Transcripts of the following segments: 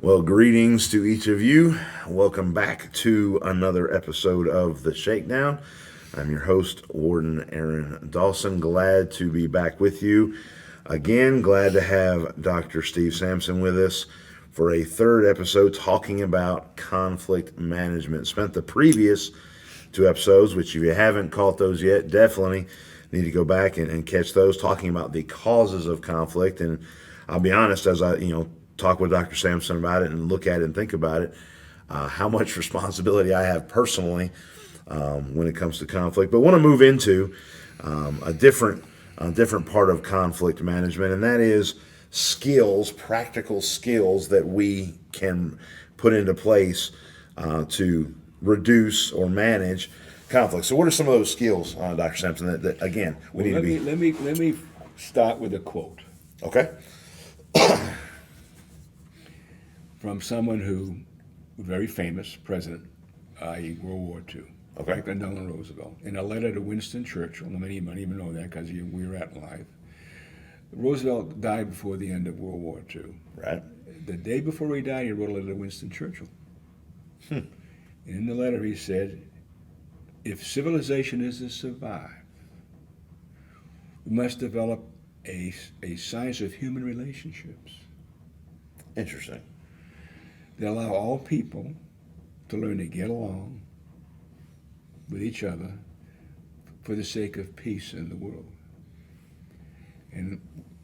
Well, greetings to each of you. Welcome back to another episode of the Shakedown. I'm your host, Warden Dawson. Glad to be back with you. Again, glad to have Dr. Steve Sampson with us for a third episode talking about conflict management. Spent the previous two episodes, which if you haven't caught those yet, definitely need to go back and catch those, talking about the causes of conflict. And I'll be honest, as I talk with Dr. Sampson about it and look at it and think about it, how much responsibility I have personally when it comes to conflict. But want to move into a different part of conflict management, and that is skills, practical skills that we can put into place to reduce or manage conflict. So what are some of those skills, Dr. Sampson, that again, we need to be... Let me start with a quote. Okay. From someone who, very famous president, i.e. World War II, Okay. Franklin Delano Roosevelt, in a letter to Winston Churchill, many might even know that because we were at live. Roosevelt died before the end of World War II. Right. The day before he died, he wrote a letter to Winston Churchill. In the letter he said, if civilization is to survive, we must develop a science of human relationships. Interesting. They allow all people to learn to get along with each other for the sake of peace in the world. And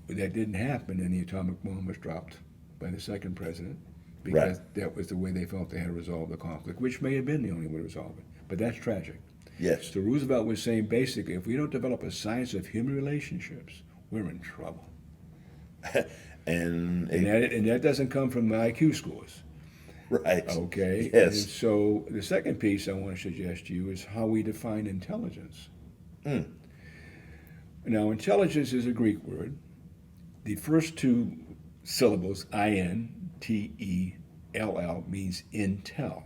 that didn't happen, and the atomic bomb was dropped by the second president because that was the way they felt they had to resolve the conflict, which may have been the only way to resolve it. But that's tragic. Yes. So Roosevelt was saying basically, if we don't develop a science of human relationships, we're in trouble. And that doesn't come from the IQ scores. right. Okay. Yes. And so the second piece I want to suggest to you is how we define intelligence. Now, intelligence is a Greek word. The first two syllables, I-N-T-E-L-L, means intel.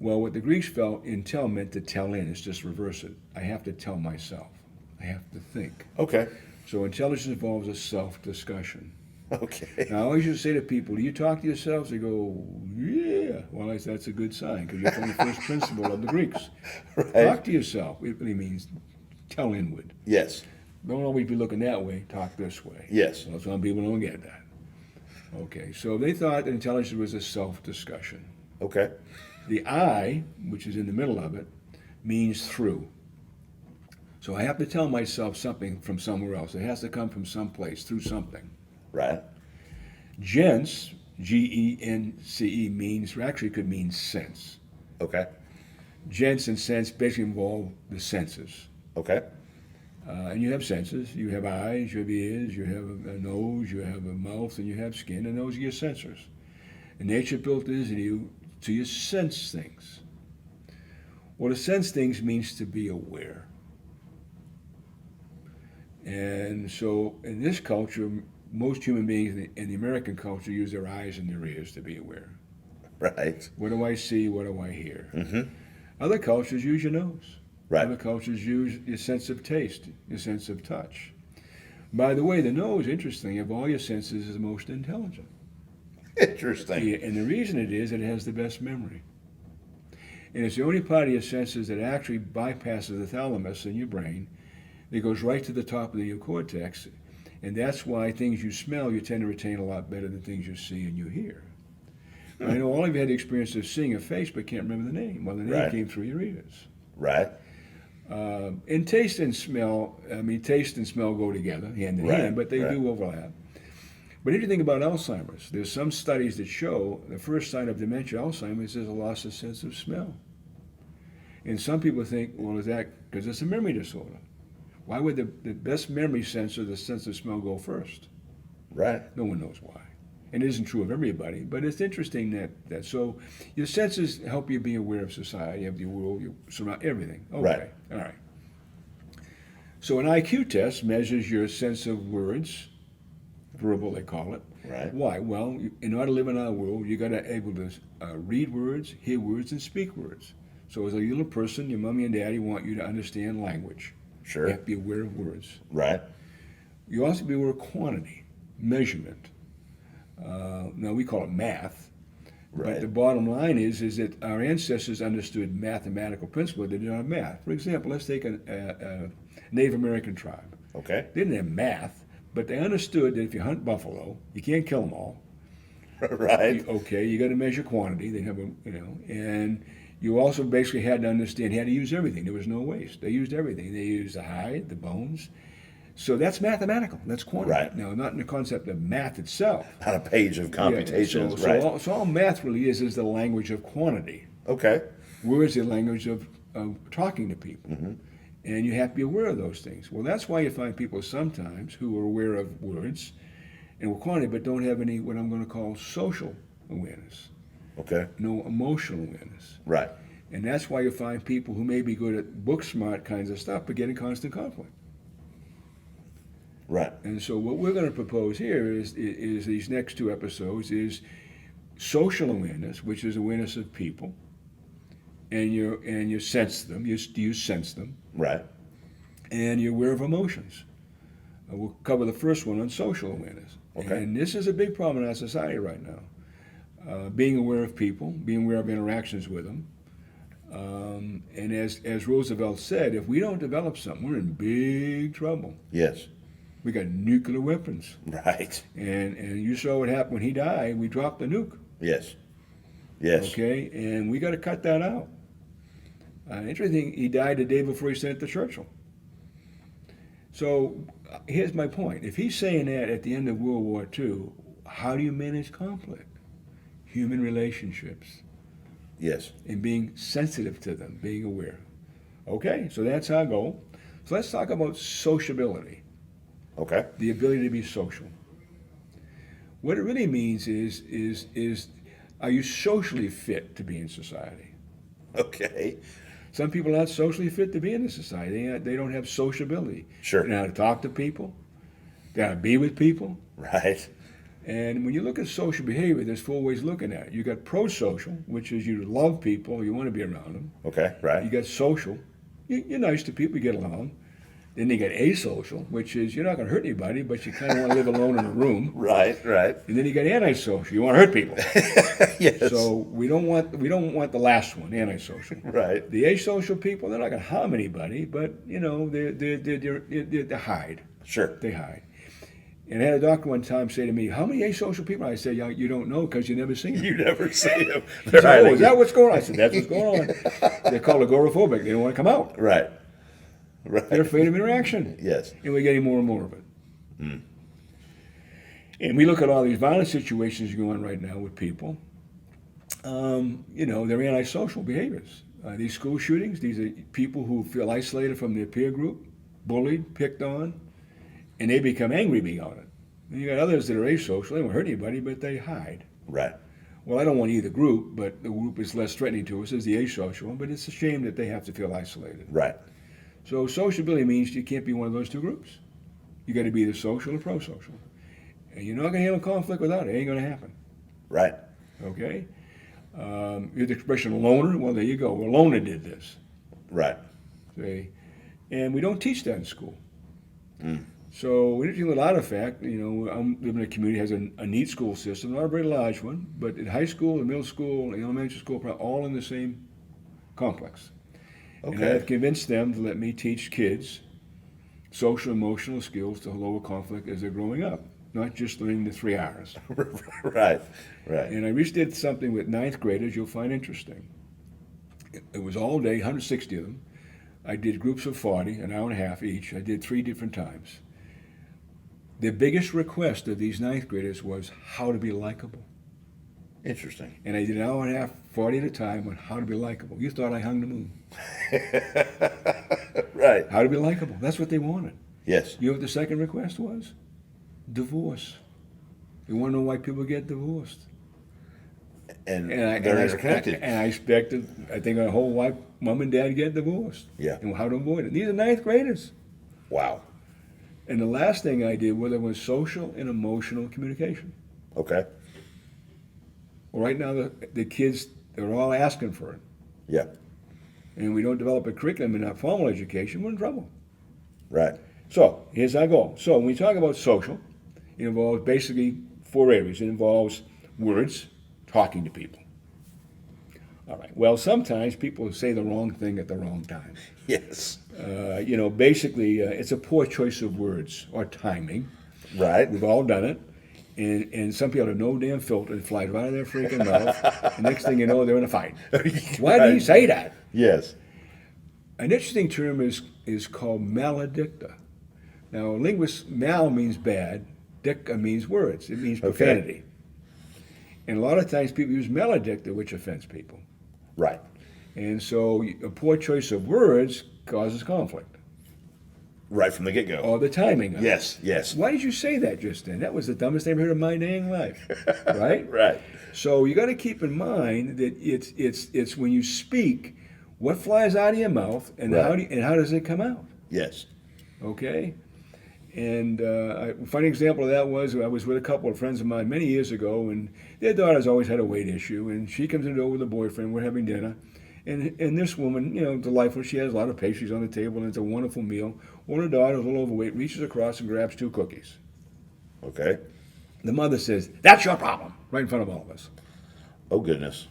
Well, what the Greeks felt intel meant to tell in. It's just reverse it. I have to tell myself. I have to think. Okay. So intelligence involves a self-discussion. Okay. Now, I always used to say to people, do you talk to yourselves? They go, yeah. Well, that's a good sign because you're from the first principle of the Greeks. Right. Talk to yourself. It really means tell inward. Yes. Don't always be looking that way. Talk this way. Yes. Well, some people don't get that. Okay, so they thought that intelligence was a self-discussion. Okay. The I, which is in the middle of it, means through. So I have to tell myself something from somewhere else. It has to come from someplace, through something. Right. Gence, G-E-N-C-E, means, or actually could mean sense. Okay. Gence and sense basically involve the senses. Okay. And you have senses. You have eyes, you have ears, you have a nose, you have a mouth, and you have skin, and those are your sensors. And nature built this in you so you sense things. Well, to sense things means to be aware. And so in this culture, most human beings in the American culture use their eyes and their ears to be aware. Right. What do I see? What do I hear? Mm-hmm. Other cultures use your nose. Right. Other cultures use your sense of taste, your sense of touch. By the way, the nose, interesting, of all your senses is the most intelligent. Interesting. And the reason it is, it has the best memory. And it's the only part of your senses that actually bypasses the thalamus in your brain. It goes right to the top of the neocortex. And that's why things you smell, you tend to retain a lot better than things you see and you hear. I know all of you had the experience of seeing a face but can't remember the name. Well, the name came through your ears. Right. In taste and smell, taste and smell go together, hand in hand, but they do overlap. But if you think about Alzheimer's, there's some studies that show the first sign of dementia Alzheimer's is a loss of sense of smell. And some people think, well, is that because it's a memory disorder? Why would the best memory sensor, the sense of smell, go first? Right. No one knows why. And it isn't true of everybody, but it's interesting that so your senses help you be aware of society, of the world, you surround everything. Okay. Right. All right. So an IQ test measures your sense of words, verbal they call it. Right. Why? Well, in order to live in our world, you got to be able to read words, hear words, and speak words. So as a little person, your mommy and daddy want you to understand language. Sure. You have to be aware of words. Right. You also be aware of quantity, measurement. Now we call it math. Right. But the bottom line is that our ancestors understood mathematical principles. They didn't have math. For example, let's take a Native American tribe. Okay. They didn't have math, but they understood that if you hunt buffalo, you can't kill them all. Right. You got to measure quantity. They have and you also basically had to understand, you had to use everything. There was no waste. They used everything. They used the hide, the bones. So that's mathematical. That's quantity. Right. Now, not in the concept of math itself. On a page of computations, Yeah, right? So all math really is the language of quantity. Okay. Words are the language of talking to people. Mm-hmm. And you have to be aware of those things. Well, that's why you find people sometimes who are aware of words and quantity, but don't have any, what I'm going to call, social awareness. Okay. No emotional awareness. Right. And that's why you find people who may be good at book smart kinds of stuff, but get in constant conflict. Right. And so what we're going to propose here is these next two episodes is social awareness, which is awareness of people, and you sense them. You sense them, Right. and you're aware of emotions. We'll cover the first one on social awareness. Okay. And this is a big problem in our society right now. Being aware of people, being aware of interactions with them. And as Roosevelt said, if we don't develop something, we're in big trouble. Yes. We got nuclear weapons. Right. And you saw what happened when he died. We dropped the nuke. Yes. Yes. Okay, and we got to cut that out. Interesting, he died the day before he sent it to Churchill. So here's my point. If he's saying that at the end of World War II, how do you manage conflict? Human relationships. Yes. And being sensitive to them, being aware. Okay, so that's our goal. So let's talk about sociability. Okay. The ability to be social. What it really means is are you socially fit to be in society? Okay. Some people are not socially fit to be in the society. They don't have sociability. Sure. They know how to talk to people. They know how to be with people. Right. And when you look at social behavior, there's four ways of looking at it. You got pro-social, which is you love people, you want to be around them. Okay. You Right. got social. You're nice to people, you get along. Then you got asocial, which is you're not going to hurt anybody, but you kind of want to live alone in a room. Right. Right. And then you got antisocial. You want to hurt people. Yes. So we don't want the last one, antisocial. Right. The asocial people, they're not going to harm anybody, but they hide. Sure. They hide. And I had a doctor one time say to me, "How many asocial people?" I said, "Yeah, you don't know because you never seen them." You never see them. He said, "Oh, is that what's going on?" I said, "That's what's going on." They're called agoraphobic. They don't want to come out. Right. Right. They're afraid of interaction. Yes. And we're getting more and more of it. And we look at all these violent situations going on right now with people. They're antisocial behaviors. These school shootings, these are people who feel isolated from their peer group, bullied, picked on, and they become angry beyond it. And you got others that are asocial. They don't hurt anybody, but they hide. Right. Well, I don't want either group, but the group is less threatening to us as the asocial one, but it's a shame that they have to feel isolated. Right. So sociability means you can't be one of those two groups. You got to be either social or pro-social. And you're not going to handle conflict without it. It ain't going to happen. Right. Okay? The expression loner, well, there you go. Well, loner did this. Right. Okay? And we don't teach that in school. So we're teaching with artifact. I'm living in a community that has a neat school system, not a very large one, but in high school, the middle school, the elementary school, all in the same complex. Okay. And I've convinced them to let me teach kids social emotional skills to lower conflict as they're growing up, not just learning the 3 R's. Right. Right. And I recently did something with ninth graders you'll find interesting. It was all day, 160 of them. I did groups of 40, an hour and a half each. I did 3 different times. The biggest request of these ninth graders was how to be likable. Interesting. And I did an hour and a half, 40 at a time, on how to be likable. You thought I hung the moon. Right. How to be likable. That's what they wanted. Yes. You know what the second request was? Divorce. You want to know why people get divorced? And they're interconnected. And I expected, I think, a whole wife, mom and dad get divorced. Yeah. And how to avoid it. These are ninth graders. Wow. And the last thing I did was social and emotional communication. Okay. Well, right now, the kids, they're all asking for it. Yeah. And we don't develop a curriculum in our formal education, we're in trouble. Right. So, here's our goal. So, when we talk about social, it involves basically 4 areas. It involves words, talking to people. All right. Well, sometimes people say the wrong thing at the wrong time. Yes. Basically, it's a poor choice of words or timing. Right. We've all done it. And some people have no damn filter. It flies right out of their freaking mouth. The next thing you know, they're in a fight. Why did he say that? Yes. An interesting term is called Maledicta. Now, linguists, mal means bad, dicta means words. It means profanity. Okay. And a lot of times people use maledicta, which offends people. Right. And so a poor choice of words causes conflict. Right from the get-go. Or the timing of it. Yes. Why did you say that just then? That was the dumbest thing I've heard in my dang life. Right? Right. So you got to keep in mind that it's when you speak, what flies out of your mouth and how does it come out? Yes. Okay? And a funny example of that was I was with a couple of friends of mine many years ago, and their daughter's always had a weight issue, and she comes in the door with a boyfriend. We're having dinner, and this woman, delightful. She has a lot of pastries on the table, and it's a wonderful meal. One of the daughters, a little overweight, reaches across and grabs 2 cookies. Okay. The mother says, "That's your problem," right in front of all of us. Oh, goodness.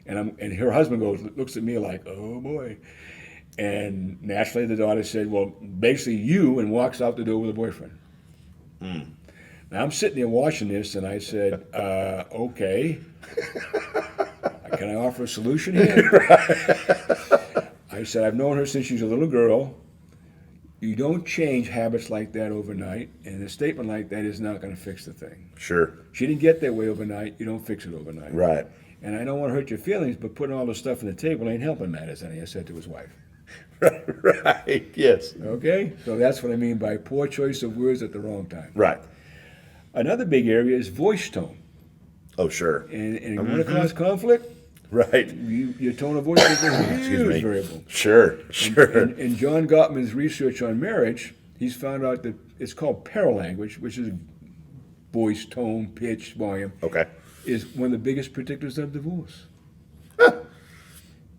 And her husband looks at me like, "Oh boy." And naturally, the daughter said, "Well, basically you," and walks out the door with a boyfriend. Now I'm sitting there watching this, and I said, "Okay, can I offer a solution here?" I said, "I've known her since she was a little girl. You don't change habits like that overnight, and a statement like that is not going to fix the thing. Sure. She didn't get that way overnight. You don't fix it overnight. Right. And I don't want to hurt your feelings, but putting all this stuff on the table ain't helping matters," I said to his wife. Right. Yes. Okay? So that's what I mean by poor choice of words at the wrong time. Right. Another big area is voice tone. Oh, sure. And you want to cause conflict? Right. Your tone of voice is a huge variable. Sure. And John Gottman's research on marriage, he's found out that it's called paralanguage, which is voice, tone, pitch, volume, Okay. is one of the biggest predictors of divorce.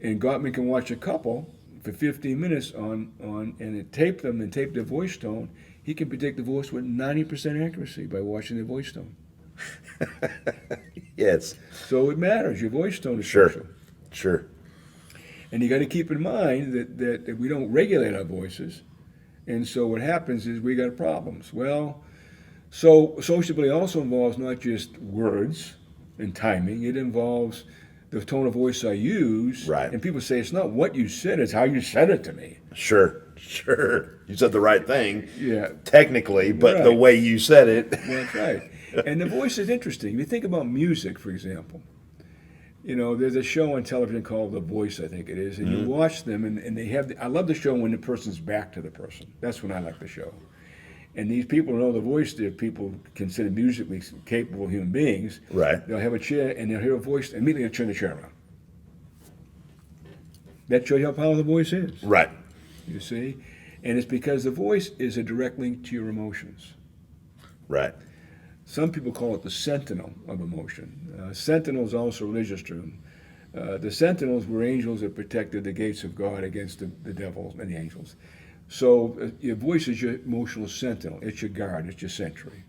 And Gottman can watch a couple for 15 minutes and tape them and tape their voice tone. He can predict divorce with 90% accuracy by watching their voice tone. Yes. So it matters. Your voice tone is Sure. crucial. Sure. And you got to keep in mind that we don't regulate our voices. And so what happens is we got problems. Well, so sociability also involves not just words and timing. It involves the tone of voice I use. Right. And people say it's not what you said, it's how you said it to me. Sure. You said the right thing. Yeah. Technically, but the Right. way you said it. That's right. And the voice is interesting. If you think about music, for example, there's a show on television called The Voice, I think it is, and you watch them, and they have. I love the show when the person's back to the person. That's when I like the show. And these people know the voice. They're people considered musically capable human beings. Right. They'll have a chair, and they'll hear a voice, and immediately they'll turn the chair around. That shows you how powerful the voice is. Right. You see? And it's because the voice is a direct link to your emotions. Right. Some people call it the Sentinel of Emotion. Sentinel is also a religious term. The sentinels were angels that protected the gates of God against the devil and the angels. So your voice is your emotional sentinel. It's your guard. It's your sentry.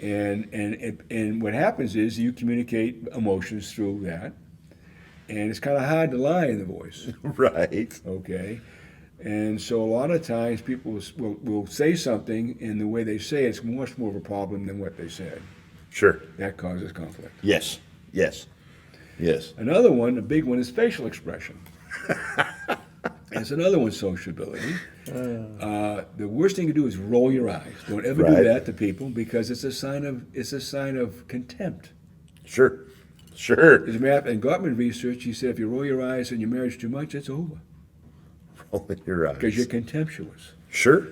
And what happens is you communicate emotions through that, and it's kind of hard to lie in the voice. Right. Okay. And so a lot of times people will say something, and the way they say it's much more of a problem than what they said. Sure. That causes conflict. Yes. Another one, a big one, is facial expression. That's another one, sociability. The worst thing to do is roll your eyes. Don't ever do that to people because it's a sign of contempt. Sure. As a matter of fact, in Gottman research, he said if you roll your eyes in your marriage too much, it's over. Rolling your eyes. Because you're contemptuous. Sure.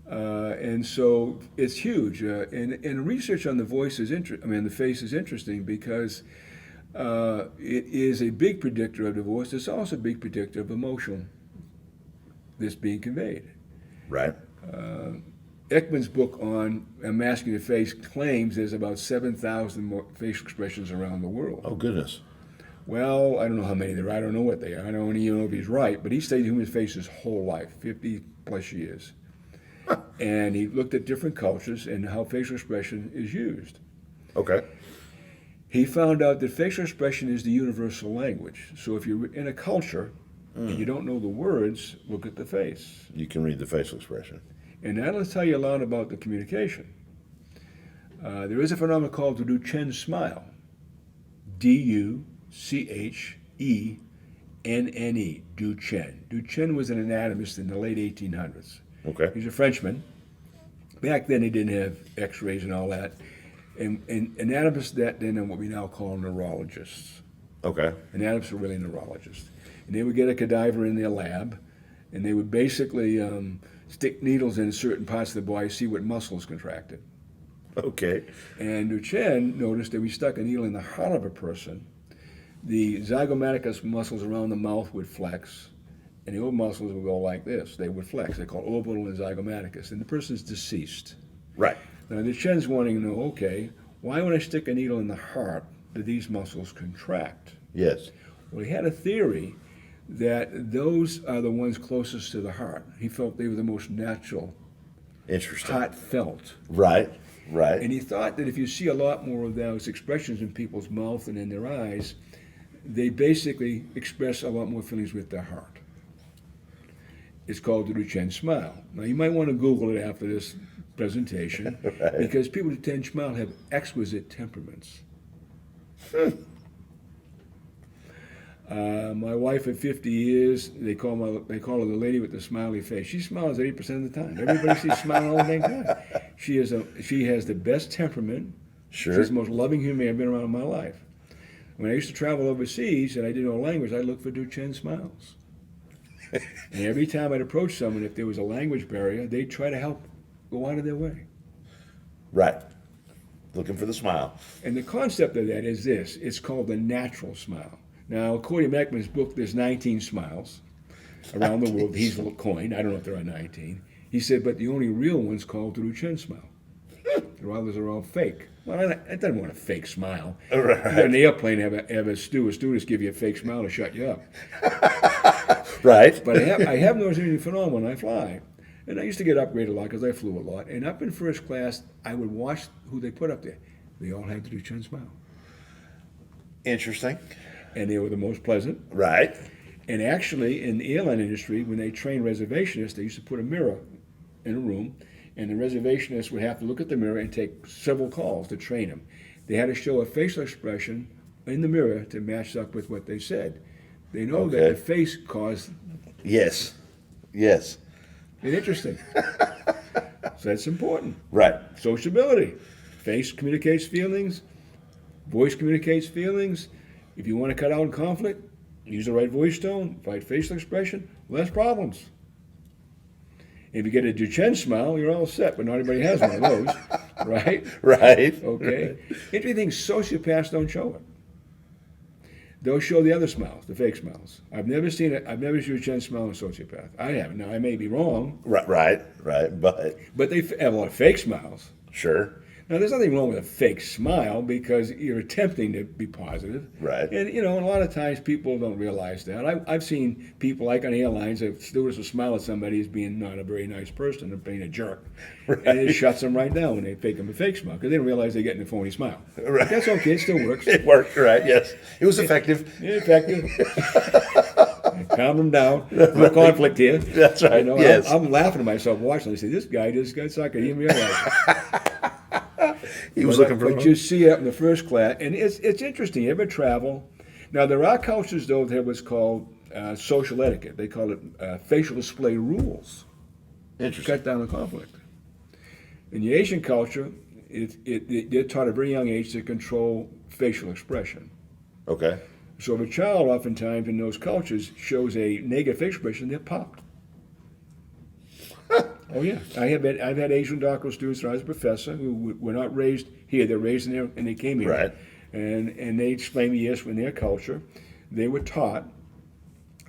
And so it's huge. And research on the voice the face is interesting because it is a big predictor of divorce. It's also a big predictor of emotion that's being conveyed. Right. Ekman's book on Masking the Face claims there's about 7,000 more facial expressions around the world. Oh, goodness. Well, I don't know how many there are. I don't know what they are. I don't even know if he's right. But he studied the human face his whole life, 50 plus years. And he looked at different cultures and how facial expression is used. Okay. He found out that facial expression is the universal language. So if you're in a culture and you don't know the words, look at the face. You can read the facial expression. And that'll tell you a lot about the communication. There is a phenomenon called the Duchenne smile. Duchenne. Duchenne. Duchenne was an anatomist in the late 1800s. Okay. He's a Frenchman. Back then, they didn't have X-rays and all that. And anatomists that then are what we now call neurologists. Okay. Anatomists are really neurologists. And they would get a cadaver in their lab, and they would basically stick needles in certain parts of the body, see what muscles contracted. Okay. And Duchenne noticed that we stuck a needle in the heart of a person. The zygomaticus muscles around the mouth would flex, and the old muscles would go like this. They would flex. They're called orbital and zygomaticus. And the person's deceased. Right. Now, Duchenne's wanting to know, okay, why when I stick a needle in the heart do these muscles contract? Yes. Well, he had a theory that those are the ones closest to the heart. He felt they were the most natural, Interesting. heartfelt. Right. Right. And he thought that if you see a lot more of those expressions in people's mouth and in their eyes, they basically express a lot more feelings with their heart. It's called the Duchenne smile. Now, you might want to Google it after this presentation, Right. because people with Duchenne smile have exquisite temperaments. My wife at 50 years, they call her the lady with the smiley face. She smiles 80% of the time. Everybody sees smiling all the dang time. She has the best temperament. Sure. She's the most loving human being I've been around in my life. When I used to travel overseas and I didn't know a language, I'd look for Duchenne smiles. And every time I'd approach someone, if there was a language barrier, they'd try to help go out of their way. Right. Looking for the smile. And the concept of that is this. It's called the natural smile. Now, according to Meckman's book, there's 19 smiles around the world he's coined. I don't know if there are 19. He said, but the only real one's called the Duchenne smile. The others are all fake. Well, I don't want a fake smile. Right. You got an airplane, have a stewardess give you a fake smile to shut you up. Right. But I have noticed a phenomenon when I fly. And I used to get upgraded a lot because I flew a lot. And up in first class, I would watch who they put up there. They all had the Duchenne smile. Interesting. And they were the most pleasant. Right. And actually, in the airline industry, when they trained reservationists, they used to put a mirror in a room, and the reservationists would have to look at the mirror and take several calls to train them. They had to show a facial expression in the mirror to match up with what they said. They know that the face caused... Yes. Yes. It's interesting. So that's important. Right. Sociability. Face communicates feelings. Voice communicates feelings. If you want to cut out conflict, use the right voice tone, right facial expression, less problems. If you get a Duchenne smile, you're all set, but not everybody has one of those, right? Right. Okay. Interesting thing, sociopaths don't show it. They'll show the other smiles, the fake smiles. I've never seen a Duchenne smile in a sociopath. I haven't. Now, I may be wrong. Right. But they have a lot of fake smiles. sure. Now, there's nothing wrong with a fake smile because you're attempting to be positive. Right. And, a lot of times people don't realize that. I've seen people, like on airlines, if stewardess will smile at somebody as being not a very nice person or being a jerk. Right. And it shuts them right down when they fake them a fake smile because they don't realize they're getting a phony smile. Right. But that's okay. It still works. It worked, right, yes. It was effective. Effective. Calm them down. No conflict here. That's right, yes. I'm laughing at myself watching. I say, this guy just got sucker. He didn't realize it. He was looking for But you see it up in the first class, and it's interesting. You ever travel? Now, there are cultures, though, that have what's called social etiquette. They call it facial display rules. Interesting. Cut down on conflict. In the Asian culture, they're taught at a very young age to control facial expression. Okay. So if a child, oftentimes in those cultures, shows a negative facial expression, they're popped. Oh yeah, I've had Asian doctoral students when I was a professor who were not raised here; they're raised in there, and they came here. Right. And they explained to me, yes, in their culture, they were taught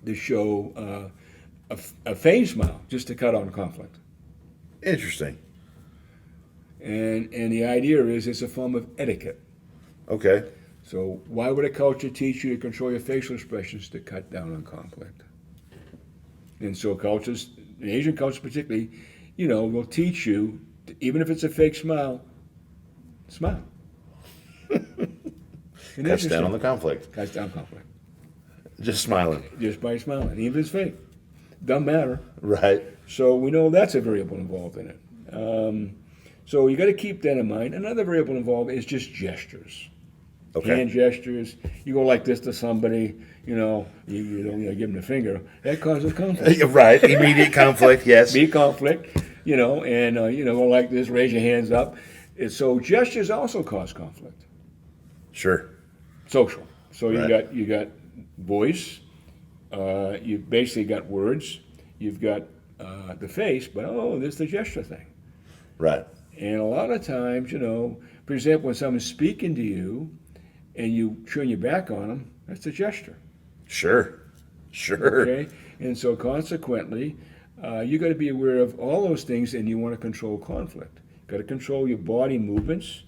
to show a feigned smile just to cut out conflict. Interesting. And the idea is it's a form of etiquette. Okay. So why would a culture teach you to control your facial expressions to cut down on conflict? And so cultures, in Asian cultures particularly, will teach you, even if it's a fake smile, smile. Cuts down on the conflict. Cuts down conflict. Just smiling. Just by smiling, even if it's fake. Doesn't matter. Right. So we know that's a variable involved in it. So you got to keep that in mind. Another variable involved is just gestures. Okay. Hand gestures. You go like this to somebody, you don't give them the finger. That causes conflict. Right. Immediate conflict, yes. Be conflict, and go like this, raise your hands up. So gestures also cause conflict. Sure. Social. So Right. you got voice, you've basically got words, you've got the face, but there's the gesture thing. Right. And a lot of times, for example, when someone's speaking to you and you turn your back on them, that's a gesture. Sure. Okay? And so consequently, you got to be aware of all those things, and you want to control conflict. You got to control your body movements.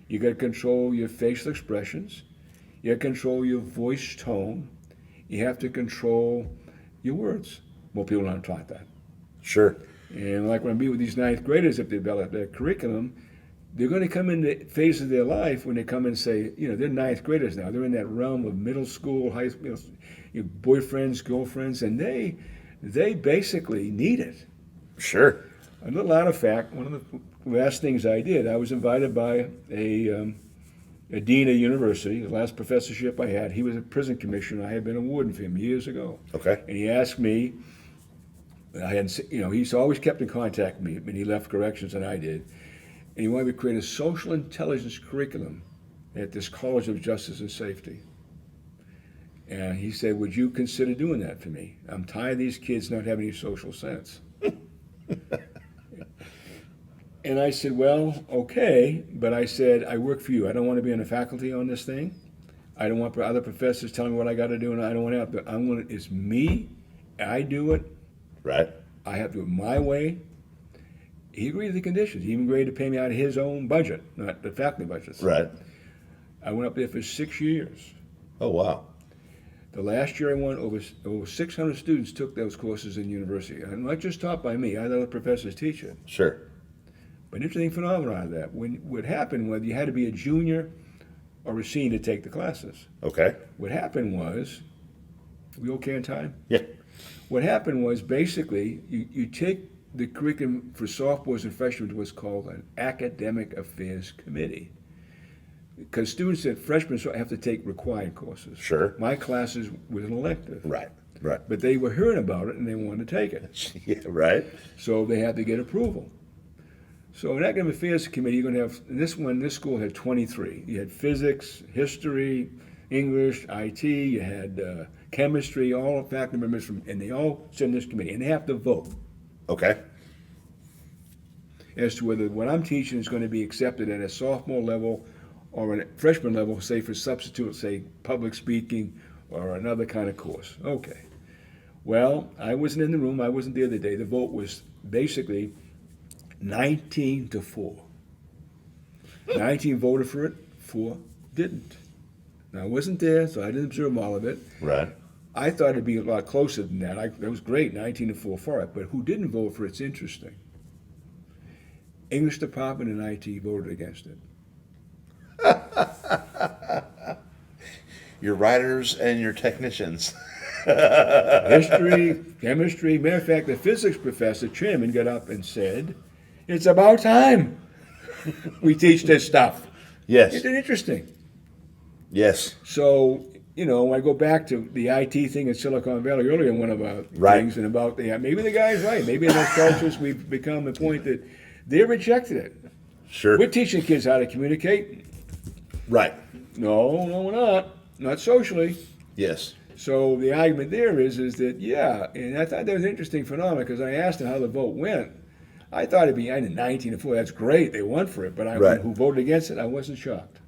You got to control your facial expressions. You got to control your voice tone. You have to control your words. Well, people aren't taught that. Sure. And like when I meet with these ninth graders, if they develop their curriculum, they're going to come into phases of their life when they come and say, they're ninth graders now. They're in that realm of middle school, high school, boyfriends, girlfriends, and they basically need it. Sure. A little out of fact, one of the last things I did, I was invited by a dean of university, the last professorship I had. He was a prison commissioner. I had been a warden for him years ago. Okay. And he asked me, he's always kept in contact with me, but he left corrections than I did. And he wanted me to create a social intelligence curriculum at this College of Justice and Safety. And he said, would you consider doing that for me? I'm tired of these kids not having any social sense. And I said, well, okay, but I said, I work for you. I don't want to be on the faculty on this thing. I don't want other professors telling me what I got to do, and I don't want to. It's me. I do it. Right. I have to do it my way. He agreed to the conditions. He even agreed to pay me out of his own budget, not the faculty budgets. Right. I went up there for 6 years. Oh, wow. The last year I went, over 600 students took those courses in university. And not just taught by me. I had other professors teach it. Sure. But an interesting phenomenon out of that. What happened was you had to be a junior or a senior to take the classes. Okay. What happened was, are we okay on time? Yeah. What happened was basically you take the curriculum for sophomores and freshmen to what's called an academic affairs committee. Because students at freshmen have to take required courses. Sure. My classes was an elective. Right. Right. But they were hearing about it and they wanted to take it. Yeah. Right. So they had to get approval. So an academic affairs committee, you're going to have, this school had 23. You had physics, history, English, IT, you had chemistry, all faculty members, and they all sit in this committee, and they have to vote Okay. as to whether what I'm teaching is going to be accepted at a sophomore level or a freshman level, say for substitute, say public speaking or another kind of course. Okay. Well, I wasn't in the room. I wasn't there the day. The vote was basically 19-4. 19 voted for it, 4 didn't. Now, I wasn't there, so I didn't observe all of it. Right. I thought it'd be a lot closer than that. That was great, 19-4 for it. But who didn't vote for it's interesting. English department and IT voted against it. Your writers and your technicians. History, chemistry. Matter of fact, the physics professor, chairman, got up and said, it's about time we teach this stuff. Yes. Isn't it interesting? Yes. So, when I go back to the IT thing in Silicon Valley earlier in one of our things, and about maybe the guy's right. Maybe in those cultures we've become the point that they rejected it. Sure. We're teaching kids how to communicate. Right. No, we're not. Not socially. Yes. So the argument there is that, and I thought that was an interesting phenomenon because I asked him how the vote went. I thought it'd be 19-4. That's great. They won for it. But who voted against it, I wasn't shocked.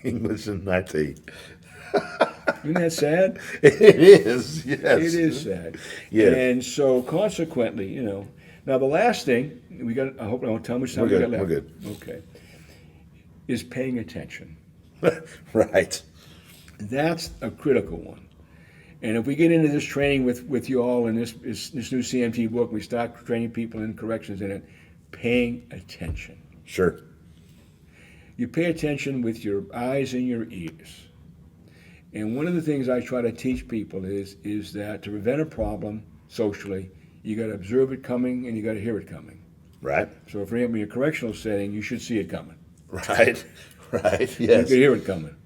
English and IT. Isn't that sad? It is, yes. It is sad. Yeah. And so consequently, Now the last thing, I hope I don't tell me We're something. good. We're good. Okay. Is paying attention. Right. That's a critical one. And if we get into this training with you all in this new CMT book, we start training people in corrections in it, paying attention. Sure. You pay attention with your eyes and your ears. And one of the things I try to teach people is that to prevent a problem socially, you got to observe it coming and you got to hear it coming. Right. So if you're in a correctional setting, you should see it coming. Right. Right. Yes. You can hear it coming.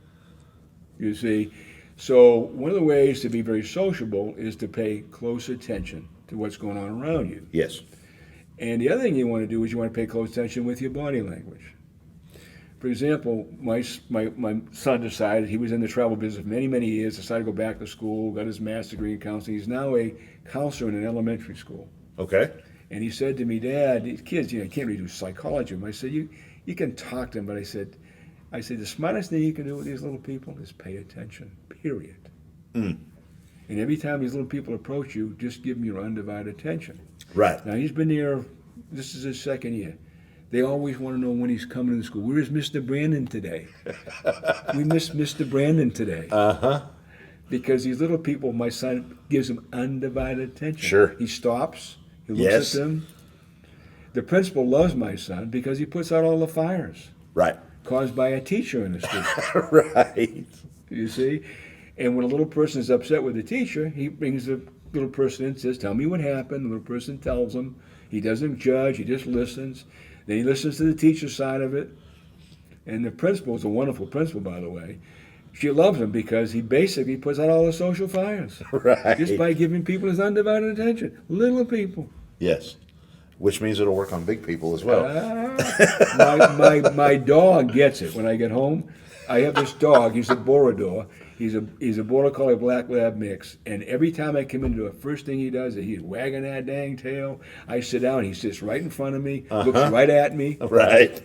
You see? So one of the ways to be very sociable is to pay close attention to what's going on around you. Yes. And the other thing you want to do is you want to pay close attention with your body language. For example, my son decided, he was in the travel business for many, many years, decided to go back to school, got his master's degree in counseling. He's now a counselor in an elementary school. Okay. And he said to me, Dad, these kids, you can't really do psychology. I said, you can talk to them, but I said, the smartest thing you can do with these little people is pay attention, period. And every time these little people approach you, just give them your undivided attention. Right. Now, he's been there, this is his second year. They always want to know when he's coming to school. Where is Mr. Brandon today? We miss Mr. Brandon today. Uh-huh. Because these little people, my son gives them undivided attention. Sure. He stops, he looks at them. The principal loves my son because he puts out all the fires. Right. Caused by a teacher in the school. Right. You see? And when a little person is upset with the teacher, he brings the little person in and says, tell me what happened. The little person tells him. He doesn't judge, he just listens. Then he listens to the teacher's side of it. And the principal is a wonderful principal, by the way. She loves him because he basically puts out all the social fires. Right. Just by giving people his undivided attention. Little people. Yes. Which means it'll work on big people as well. My dog gets it. When I get home, I have this dog. He's a Borodor. He's a Border Collie Black Lab mix. And every time I come into it, first thing he does is he's wagging that dang tail. I sit down. He sits right in front of me, looks right at me. Right.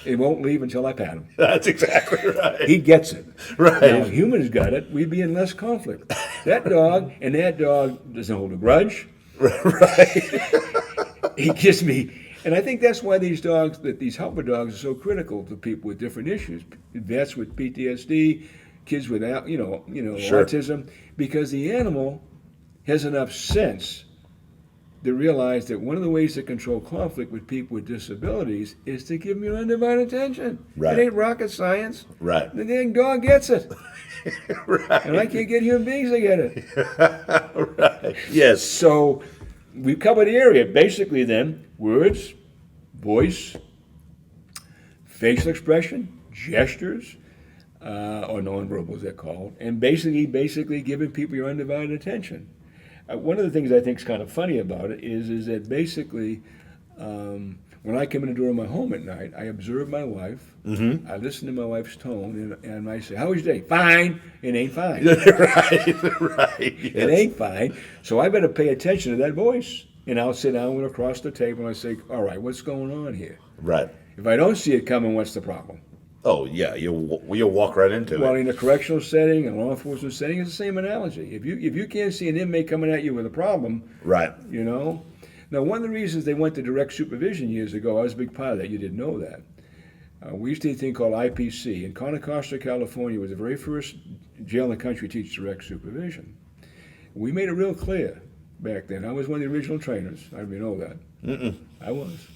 He won't leave until I pat him. That's exactly right. He gets it. Right. Now, if humans got it, we'd be in less conflict. That dog doesn't hold a grudge. Right. He gives me, and I think that's why these helper dogs are so critical to people with different issues, vets with PTSD, kids with Sure. autism, because the animal has enough sense to realize that one of the ways to control conflict with people with disabilities is to give them your undivided attention. Right. It ain't rocket science. Right. The dang dog gets it. Right. And I can't get human beings to get it. Right. Yes. So we've covered the area. Basically then, words, voice, facial expression, gestures, or nonverbal as they're called, and basically giving people your undivided attention. One of the things I think is kind of funny about it is that basically when I come in the door of my home at night, I observe my wife, I listen to my wife's tone, and I say, how was your day? Fine. It ain't fine. Right. Right. Yes. It ain't fine. So I better pay attention to that voice. And I'll sit down with across the table and I say, all right, what's going on here? Right. If I don't see it coming, what's the problem? Oh, yeah. You'll walk right into Well, it. in a correctional setting, a law enforcement setting, it's the same analogy. If you can't see an inmate coming at you with a problem, Right. you know. Now, one of the reasons they went to direct supervision years ago, I was a big part of that. You didn't know that. We used to do a thing called IPC. In Contra Costa, California, was the very first jail in the country to teach direct supervision. We made it real clear back then. I was one of the original trainers. I didn't know that. I was.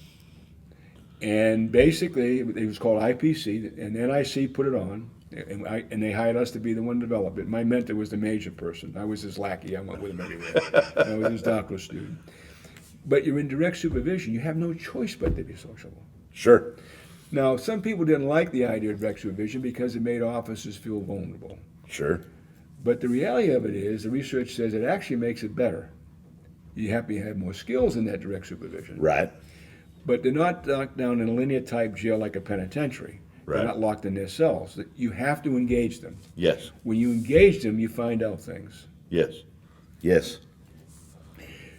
And basically, it was called IPC, and NIC put it on, and they hired us to be the one to develop it. My mentor was the major person. I was his lackey. I went with him everywhere. I was his doctoral student. But you're in direct supervision. You have no choice but to be sociable. Sure. Now, some people didn't like the idea of direct supervision because it made officers feel vulnerable. Sure. But the reality of it is, the research says it actually makes it better. You have to have more skills in that direct supervision. Right. But they're not locked down in a linear type jail like a penitentiary. Right. They're not locked in their cells. You have to engage them. Yes. When you engage them, you find out things. Yes. Yes.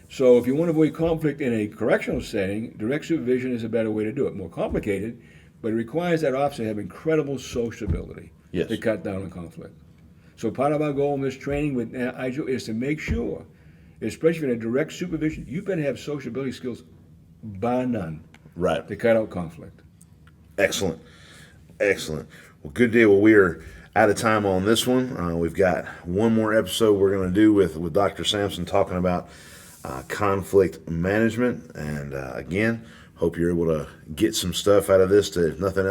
So if you want to avoid conflict in a correctional setting, direct supervision is a better way to do it. More complicated, but it requires that officer have incredible sociability to cut down on conflict. So part of our goal in this training with NIJO is to make sure, especially in a direct supervision, you better have sociability skills bar none. Right. To cut out conflict. Excellent. Excellent. Well, good deal. Well, we're out of time on this one. We've got one more episode we're going to do with Dr. Sampson talking about conflict management. And again, hope you're able to get some stuff out of this to, if nothing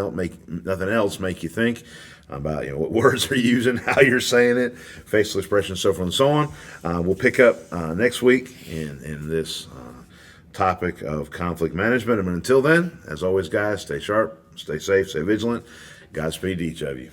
else, make you think about what words are you using, how you're saying it, facial expressions, so forth and so on. We'll pick up next week in this topic of conflict management. And until then, as always, guys, stay sharp, stay safe, stay vigilant. Godspeed to each of you.